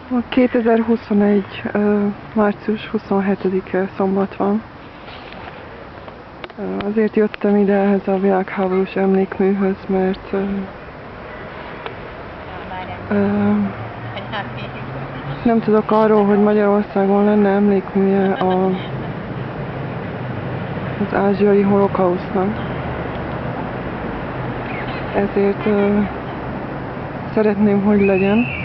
2021. március 27-e szombat van. Azért jöttem ide ehhez a világháborús emlékműhöz, mert nem tudok arról, hogy Magyarországon lenne emlékműje az ázsiai holokausztnak. Ezért szeretném, hogy legyen,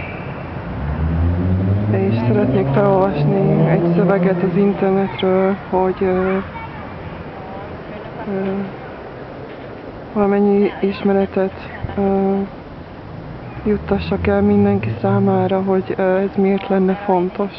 és szeretnék felolvasni egy szöveget az internetről, hogy valamennyi ismeretet juttassak el mindenki számára, hogy ez miért lenne fontos.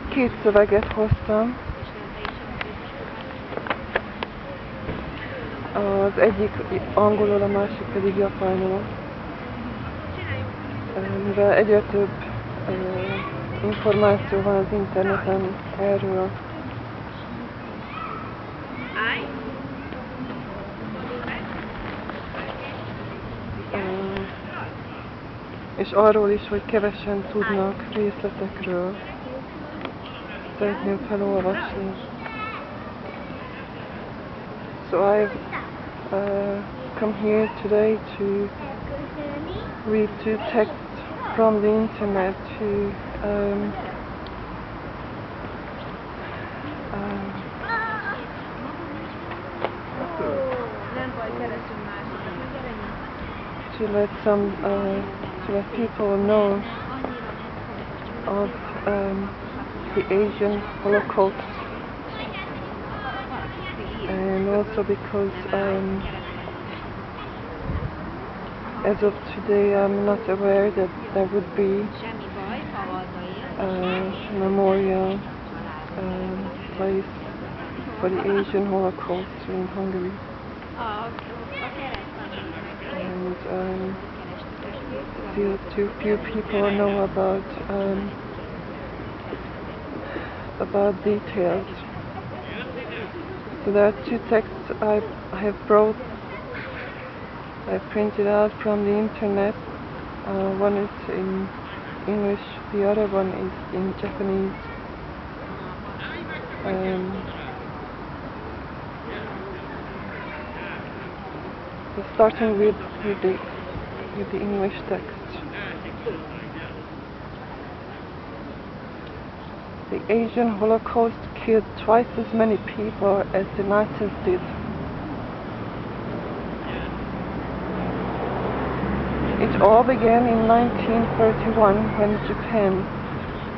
Két szöveget hoztam. Az egyik angolul, a másik pedig japánul. Mivel egyre több információ van az interneten erről. És arról is, hogy kevesen tudnak részletekről. Szeretném felolvasni. So I've come here today to read two texts from the internet to let people know of the Asian Holocaust, and also because as of today I'm not aware that there would be a memorial place for the Asian Holocaust in Hungary. And still too few people know about details. So there are two texts I have brought. I printed out from the internet. One is in English, the other one is in Japanese. So starting with the English text. The Asian Holocaust killed twice as many people as the Nazis did. It all began in 1931 when Japan,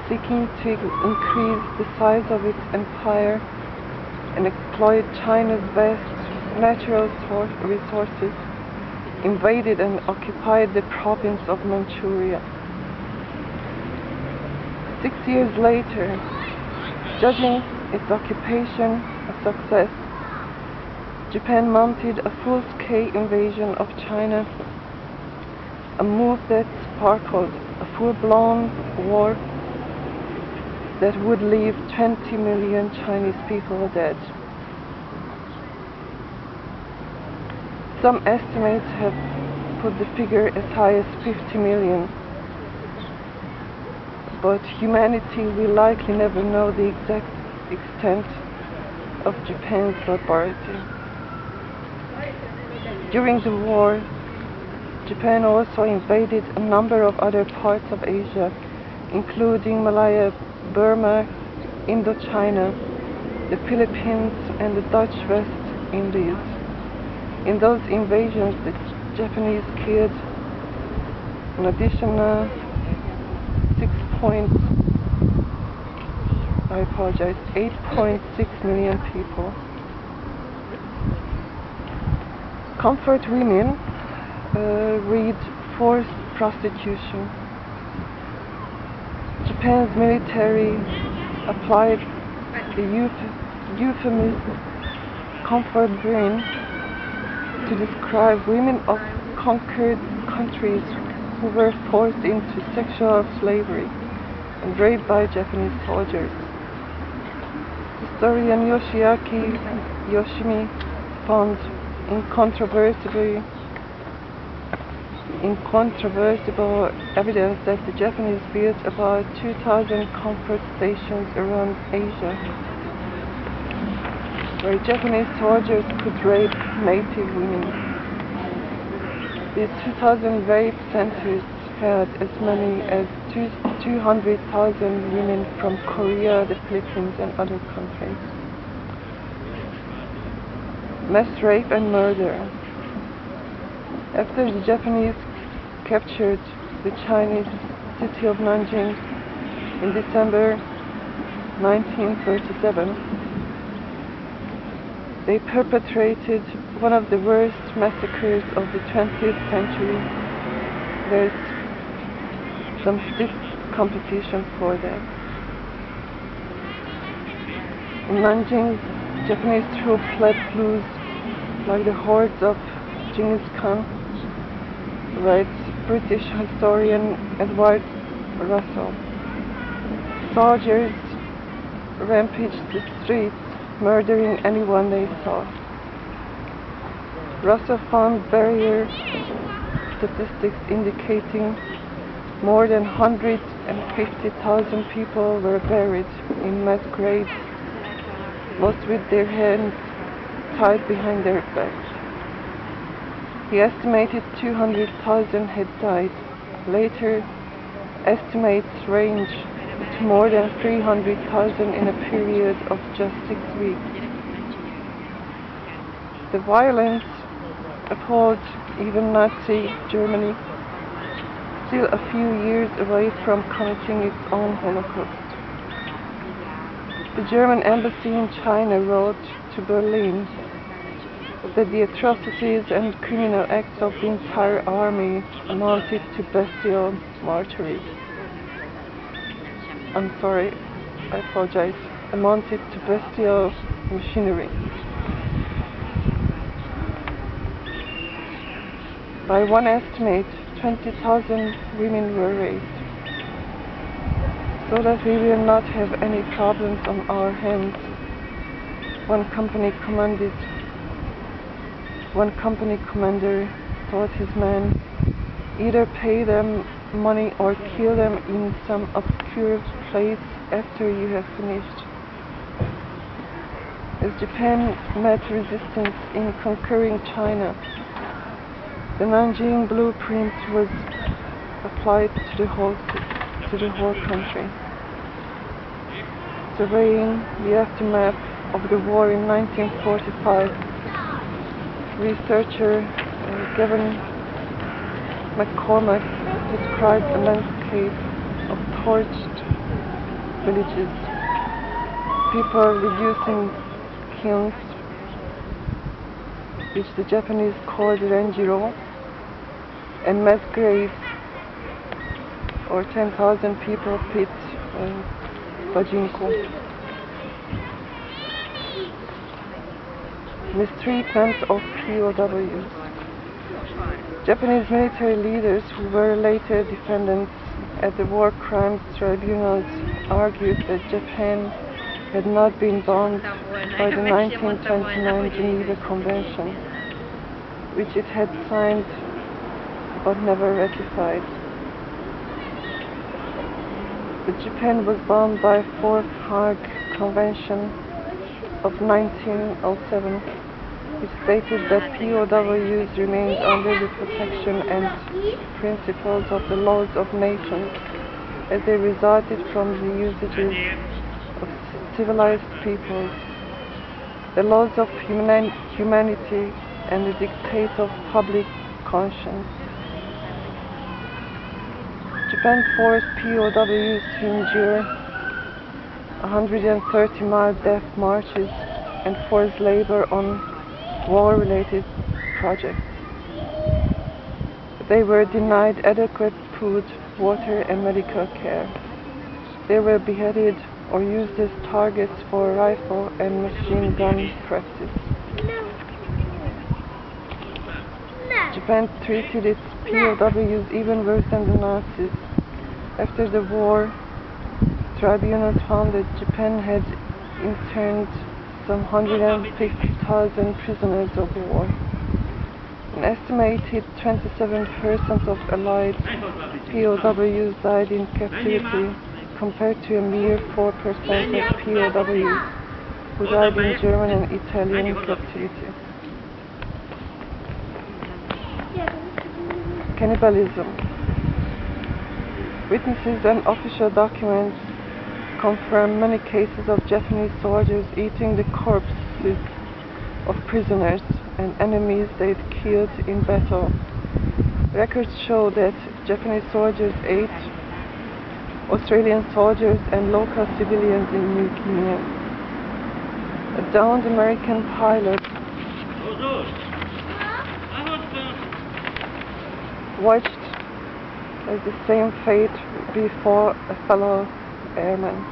seeking to increase the size of its empire and exploit China's vast natural resources, invaded and occupied the province of Manchuria. 6 years later, judging its occupation a success, Japan mounted a full-scale invasion of China, a move that sparkled a full-blown war that would leave 20 million Chinese people dead. Some estimates have put the figure as high as 50 million. But humanity will likely never know the exact extent of Japan's barbarity. During the war, Japan also invaded a number of other parts of Asia, including Malaya, Burma, Indochina, the Philippines, and the Dutch West Indies. In those invasions, the Japanese killed an additional 8.6 million people. Comfort women read forced prostitution. Japan's military applied the euphemism comfort women to describe women of conquered countries who were forced into sexual slavery and raped by Japanese soldiers. Historian Yoshiaki Yoshimi found incontrovertible evidence that the Japanese built about 2,000 comfort stations around Asia, where Japanese soldiers could rape native women. These 2,000 rape centers had as many as 200,000 women from Korea, the Philippines and other countries. Mass rape and murder. After the Japanese captured the Chinese city of Nanjing in December 1937, they perpetrated one of the worst massacres of the 20th century. There's some stiff competition for that. In Nanjing, Japanese troops let loose like the hordes of Genghis Khan, writes British historian Edward Russell. Soldiers rampaged the streets, murdering anyone they saw. Russell found barrier statistics indicating more than 150,000 people were buried in mass graves, most with their hands tied behind their backs. He estimated 200,000 had died. Later, estimates range to more than 300,000 in a period of just 6 weeks. The violence appalled even Nazi Germany, still a few years away from committing its own Holocaust. The German embassy in China wrote to Berlin that the atrocities and criminal acts of the entire army amounted to bestial martyrs. I'm sorry, I apologize. Amounted to bestial machinery. By one estimate, 20,000 women were raped. So that we will not have any problems on our hands, one company commander told his men, either pay them money or kill them in some obscure place after you have finished. As Japan met resistance in conquering China, the Nanjing blueprint was applied to the whole country. Surveying the aftermath of the war in 1945, researcher Gavin McCormack described a landscape of torched villages, people reducing kilns, which the Japanese called renjiro, and mass graves, or 10,000 people pit, pachinko. Mistreatment of POWs. Japanese military leaders who were later defendants at the War Crimes Tribunals argued that Japan had not been bound by the 1929 Geneva Convention, which it had signed but never ratified. But Japan was bound by Fourth Hague Convention of 1907, which stated that POWs remained under the protection and principles of the laws of nations as they resulted from the usages of civilized peoples, the laws of humanity and the dictate of public conscience. Japan forced POWs to endure 130-mile death marches and forced labor on war-related projects. They were denied adequate food, water and medical care. They were beheaded or used as targets for rifle and machine gun practice. Japan treated its POWs even worse than the Nazis. After the war, tribunals found that Japan had interned some 150,000 prisoners of war. An estimated 27% of Allied POWs died in captivity, compared to a mere 4% of POWs who died in German and Italian captivity. Cannibalism. Witnesses and official documents confirm many cases of Japanese soldiers eating the corpses of prisoners and enemies they'd killed in battle. Records show that Japanese soldiers ate Australian soldiers and local civilians in New Guinea. A downed American pilot watched as the same fate before a fellow airman.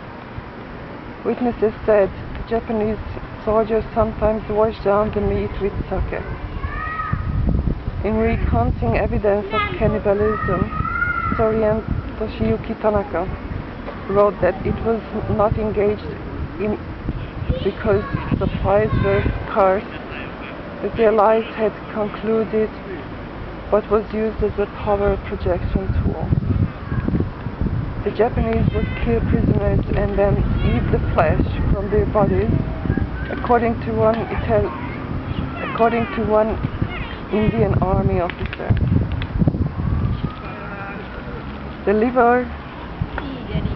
Witnesses said Japanese soldiers sometimes washed down the meat with sake. In recounting evidence of cannibalism, historian Toshiyuki Tanaka wrote that it was not engaged in because supplies were scarce, as the Allies had concluded, but was used as a power projection tool. The Japanese would kill prisoners and then eat the flesh from their bodies, according to one Indian Army officer. The liver,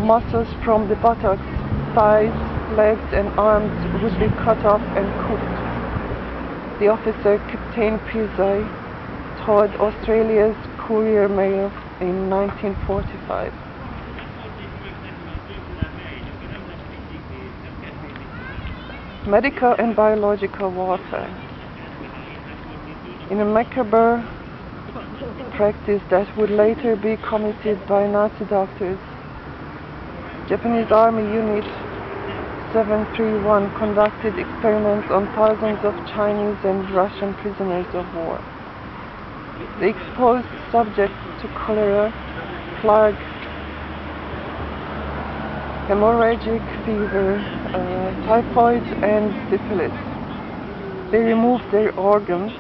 muscles from the buttocks, thighs, legs and arms would be cut off and cooked. The officer, Captain Pirzai, told Australia's Courier Mail in 1945. Medical and biological warfare. In a macabre practice that would later be committed by Nazi doctors, Japanese Army Unit 731 conducted experiments on thousands of Chinese and Russian prisoners of war. They exposed subjects to cholera, plague, hemorrhagic fever, typhoid and syphilis. They removed their organs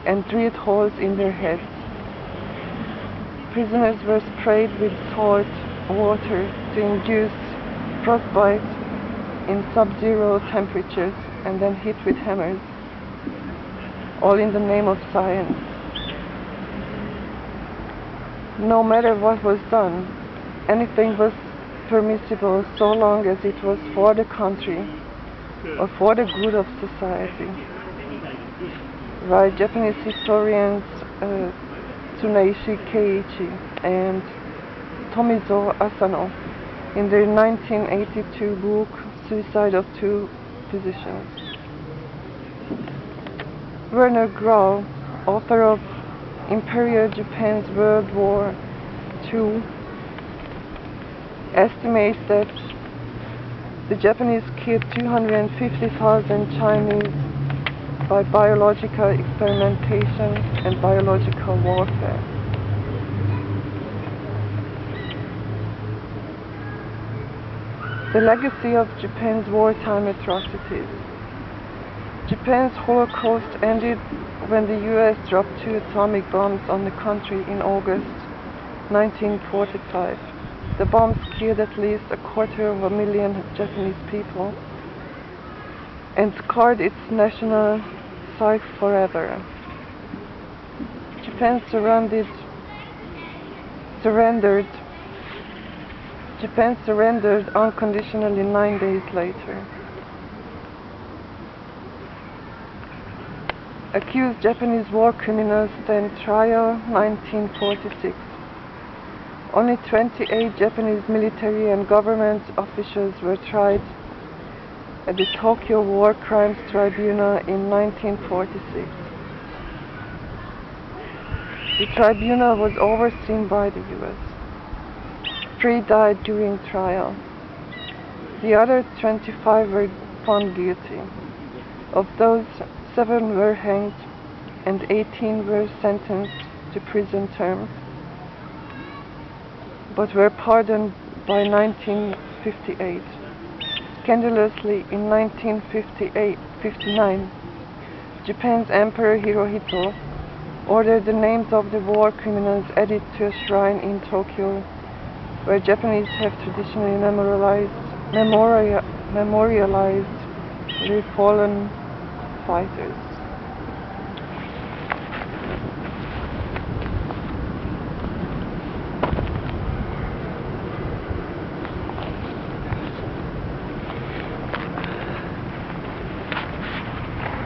and drilled holes in their heads. Prisoners were sprayed with salt water to induce frostbite in sub-zero temperatures and then hit with hammers, all in the name of science. No matter what was done, anything was permissible so long as it was for the country or for the good of society. Write Japanese historians Tsuneishi Keiichi and Tomizo Asano in their 1982 book Suicide of Two Physicians. Werner Grau, author of Imperial Japan's World War II, estimates that the Japanese killed 250,000 Chinese by biological experimentation and biological warfare. The legacy of Japan's wartime atrocities. Japan's Holocaust ended when the US dropped 2 atomic bombs on the country in August 1945. The bombs killed at least 250,000 Japanese people and scarred its national psyche forever. Japan surrendered unconditionally 9 days later. Accused Japanese war criminals stand trial 1946. Only 28 Japanese military and government officials were tried at the Tokyo War Crimes Tribunal in 1946. The tribunal was overseen by the US. 3 died during trial. The other 25 were found guilty. Of those, 7 were hanged and 18 were sentenced to prison terms, but were pardoned by 1958. Scandalously, in 1959, Japan's Emperor Hirohito ordered the names of the war criminals added to a shrine in Tokyo, where Japanese have traditionally memorialized the fallen fighters.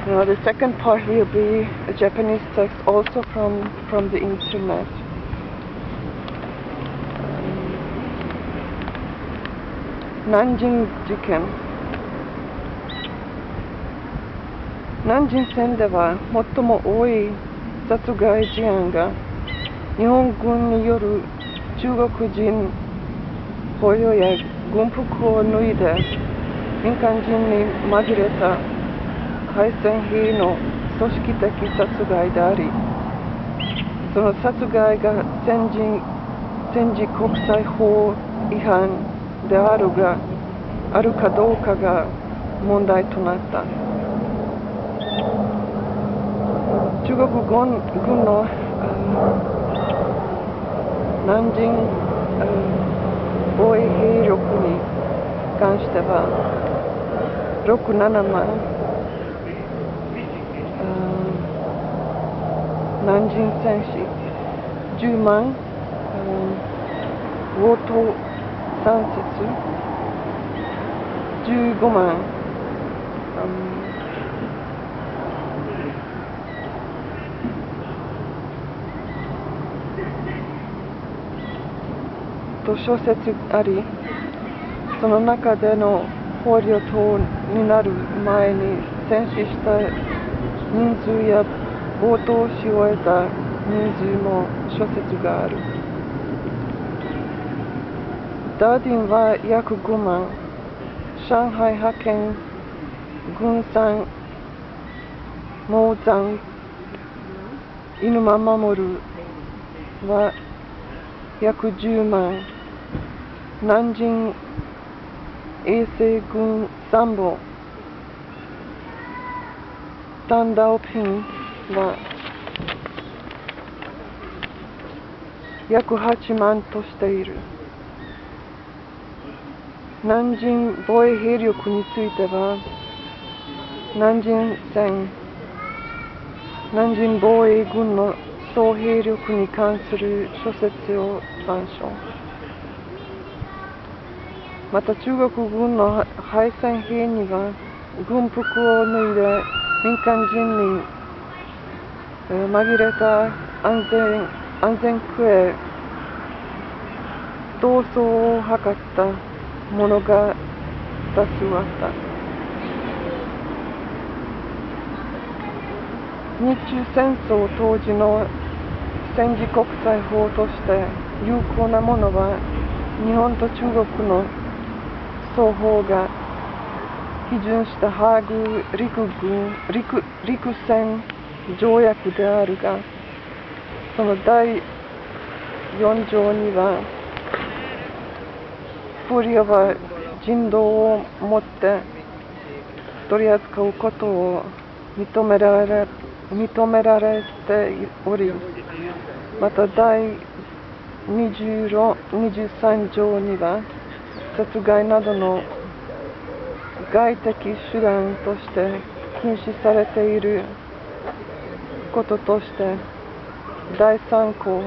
Now the second part will be a Japanese text also from the internet. Nanjing Jiken. 南京戦では最も多い殺害事案が日本軍による中国人捕虜や軍服を脱いで民間人に紛れた敗戦兵の組織的殺害であり、その殺害が戦時国際法違反であるかどうかが問題となった。中国軍の南京防衛兵力に関しては6、7万、南京戦士10万、応答3節15万、と小説あり、その中での捕虜等になる前に戦死した人数や暴動し終えた人数の諸説がある。ダーディンは約5万、上海派遣軍産毛山犬間守は約10万、南京衛生軍参謀丹道平は約8万としている。南京防衛兵力については、南京戦、南京防衛軍の総兵力に関する諸説を参照。また中国軍の敗戦兵には軍服を脱いで民間人に紛れた安全区へ逃走を図った者が多数あった。日中戦争当時の戦時国際法として有効なものは、日本と中国の双方が批准したハーグ陸戦条約であるが、その第4条には、捕虜は人道をもって取り扱うことを認められており、また第23条には、殺害などの外的手段として禁止されていることとして、第3項、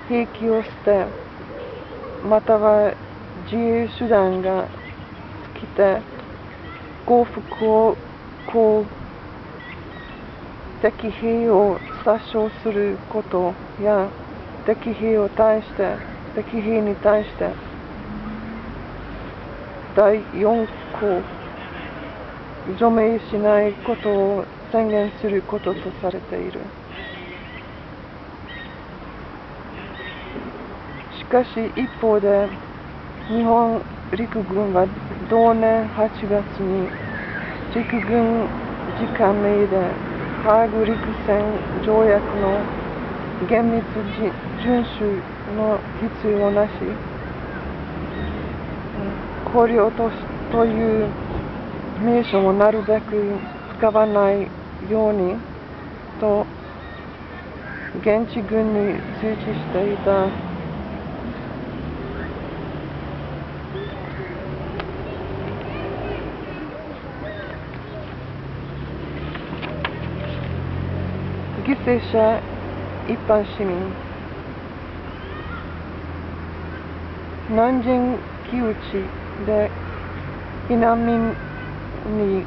兵器を捨て、または自衛手段が尽きて降伏を請う敵兵を殺傷することや、敵兵に対して第4項、除名しないことを宣言することとされている。しかし一方で、日本陸軍は同年8月に陸軍次官名でハーグ陸戦条約の厳密遵守の必要なし、捕虜という名称をなるべく使わないようにと現地軍に通知していた。犠牲者一般市民、難人気打ちで避難民に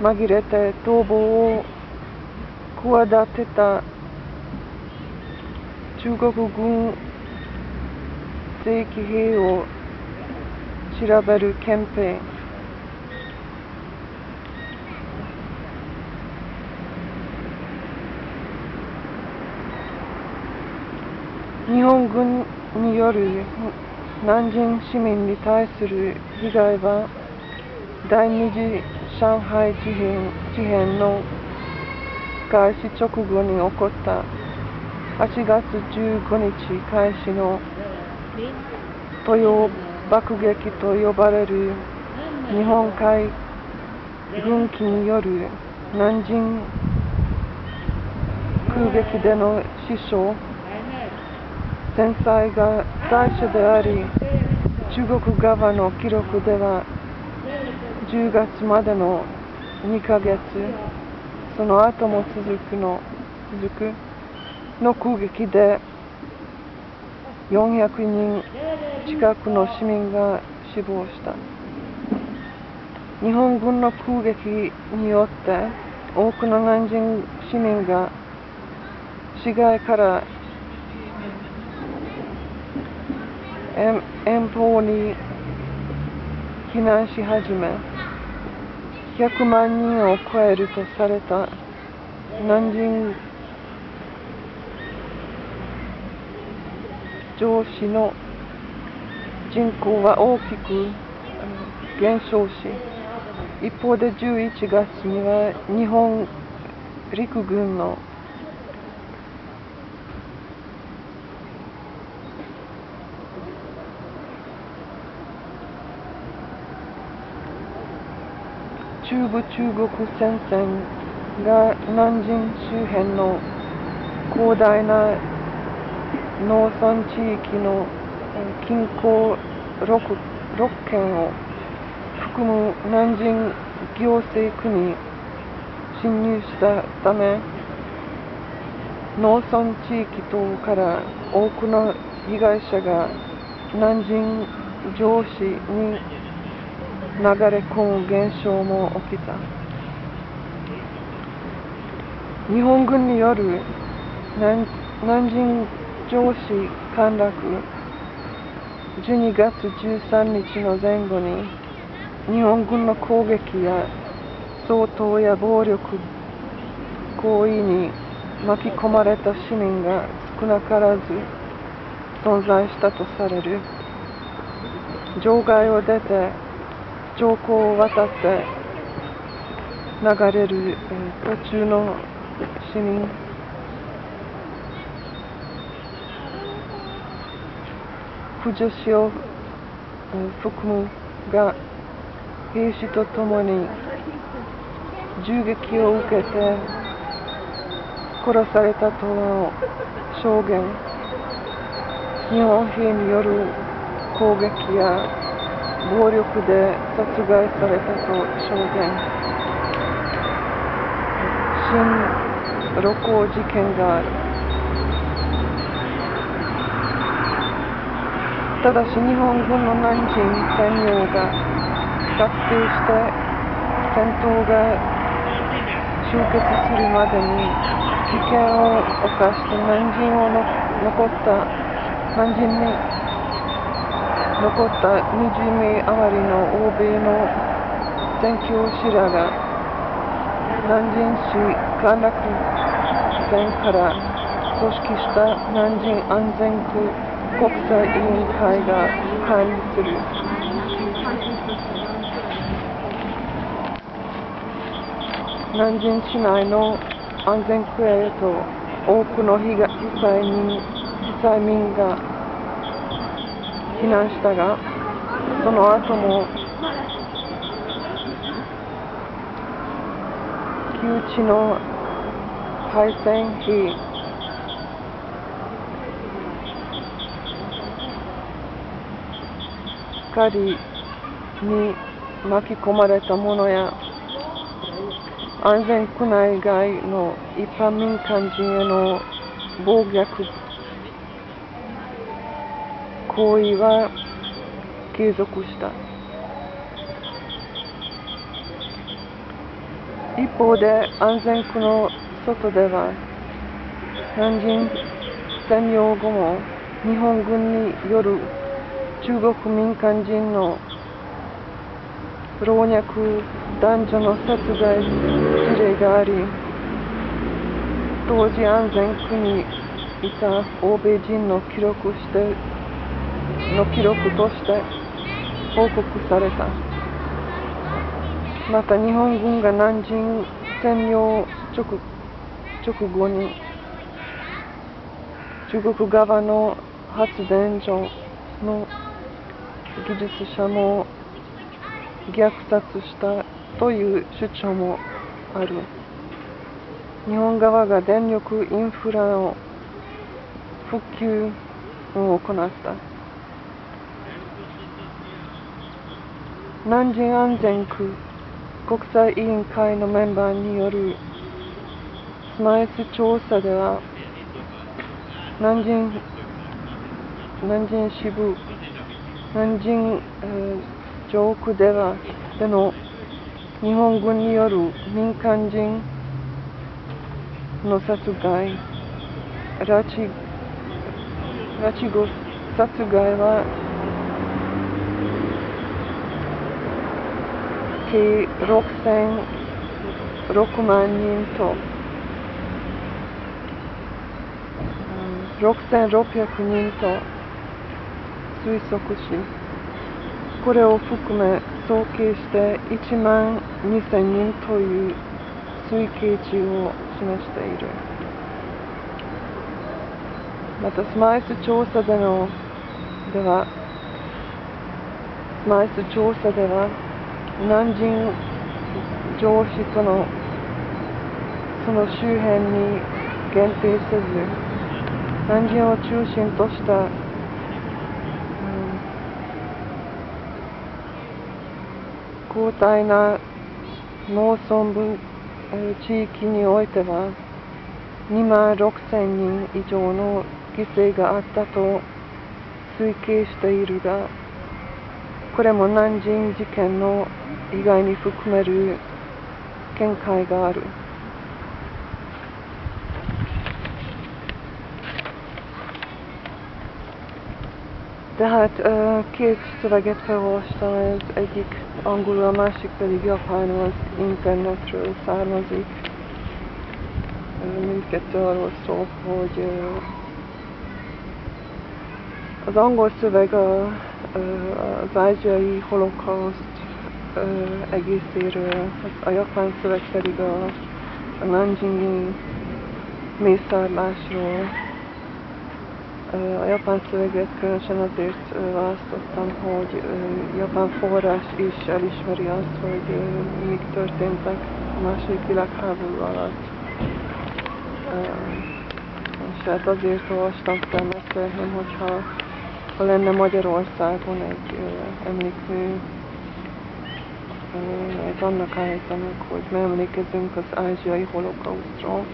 紛れて逃亡を企てた中国軍正規兵を調べる憲兵、日本軍による難人市民に対する被害は第二次上海事変の開始直後に起こった8月15日開始の東洋爆撃と呼ばれる日本海軍機による難人空撃での死傷、戦災が最初であり、中国側の記録では10月までの2ヶ月、その後も続くの空撃で400人近くの市民が死亡した。日本軍の空撃によって多くの難人市民が市街から遠方に避難し始め、100万人を超えるとされた難人城市の人口は大きく減少し、一方で11月には日本陸軍の中部中国戦線が南京周辺の広大な農村地域の近郊6県を含む南京行政区に侵入したため、農村地域等から多くの被害者が南京城市に流れ込む現象も起きた。日本軍による南京城市陥落12月13日の前後に、日本軍の攻撃や掃討や暴力行為に巻き込まれた市民が少なからず存在したとされる。場外を出て長江を渡って流れる途中の市民、婦女子を含むが兵士と共に銃撃を受けて殺されたとの証言、日本兵による攻撃や暴力で殺害されたと証言、新露光事件がある。ただし日本軍の南京占領が確定して戦闘が終結するまでに危険を冒して南京に残った20名余りの欧米の宣教師らが南京市陥落前から組織した南京安全区国際委員会が管理する。Nanjing市内の安全区へと多くの被災民が避難したが、その後も旧知の敗戦兵狩りに巻き込まれた者や安全区内外の一般民間人への暴虐行為は継続した。一方で安全区の外では南京占領後も日本軍による中国民間人の老若男女の殺害事例があり、当時安全区にいた欧米人の記録として報告された。また日本軍が南京占領直後に中国側の発電所の技術者も虐殺したという主張もある。日本側が電力インフラの復旧を行った。南京安全区国際委員会のメンバーによるスマイス調査では、南京支部、南京上空での日本軍による民間人の殺害、拉致後殺害は計6万人と6600人と推測し、これを含め総計して1万2000人という推計値を示している。またスマイス調査では南京城市とその周辺に限定せず、南京を中心とした広大な農村部地域においては2万6000人以上の犠牲があったと推計しているが、これも南京事件の以外に含める見解がある。Tehát két szöveget felolvastam, ez egyik angolul, a másik pedig japánul, az internetről származik. Mindkettő arról szól, hogy az angol szöveg az ázsiai holokauszt egészéről, a japán szöveg pedig a nanjingi mészárlásról. A japán szöveget különösen azért választottam, hogy japán forrás is elismeri azt, hogy mik történtek a II. Világháború alatt. És hát azért olvastam fel, mert szeretném, hogyha lenne Magyarországon egy emlékmű, mert annak állítanak, hogy megemlékezünk az ázsiai holokausztról.